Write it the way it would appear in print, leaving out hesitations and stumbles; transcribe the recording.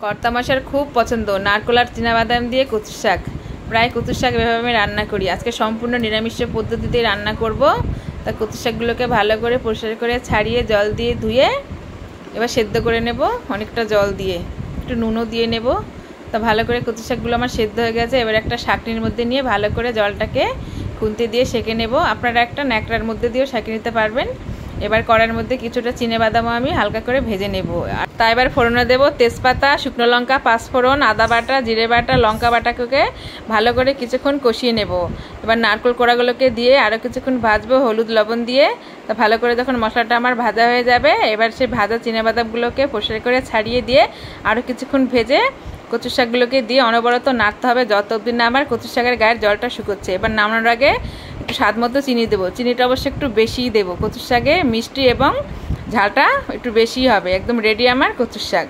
কর্তামশার খুব পছন্দ নারকোল আর চীনাবাদাম দিয়ে কচুর শাক। প্রায় কচুর শাক এভাবে আমি রান্না করি। আজকে সম্পূর্ণ নিরামিষ পদ্ধতিতেই রান্না করব। তা কচুর শাকগুলোকে ভালো করে পরিষ্কার করে ছাড়িয়ে জল দিয়ে ধুয়ে এবার সেদ্ধ করে নেব। অনেকটা জল দিয়ে একটু নুনও দিয়ে নেব। তা ভালো করে কচুর শাকগুলো আমার সেদ্ধ হয়ে গেছে। এবার একটা শাকনির মধ্যে নিয়ে ভালো করে জলটাকে খুন্তি দিয়ে সেঁকে নেব। আপনারা একটা ন্যাকড়ার মধ্যে দিয়েও সেঁকে নিতে পারবেন। এবার কড়াইয়ের মধ্যে কিছুটা চিনেবাদামও আমি হালকা করে ভেজে নেব। তা এবার ফোড়নে দেব তেজপাতা, শুকনো লঙ্কা, পাঁচফোড়ন, আদা বাটা, জিরে বাটা, লঙ্কা বাটাকে ভালো করে কিছুক্ষণ কষিয়ে নেব। এবার নারকেল কোড়াগুলোকে দিয়ে আরও কিছুক্ষণ ভাজবো হলুদ লবণ দিয়ে। তা ভালো করে যখন মশলাটা আমার ভাজা হয়ে যাবে, এবার সেই ভাজা চিনেবাদামগুলোকে পরিষ্কার করে ছাড়িয়ে দিয়ে আরও কিছুক্ষণ ভেজে কচুর শাকগুলোকে দিয়ে অনবরত নাড়তে হবে যত অবধি না আমার কচুর শাকের গায়ের জলটা শুকোচ্ছে। এবার নামানোর আগে একটু স্বাদ মতো চিনি দেবো। চিনিটা অবশ্যই একটু বেশিই দেবো। কচুর শাকে মিষ্টি এবং ঝালটা একটু বেশিই হবে। একদম রেডি আমার কচুর শাক।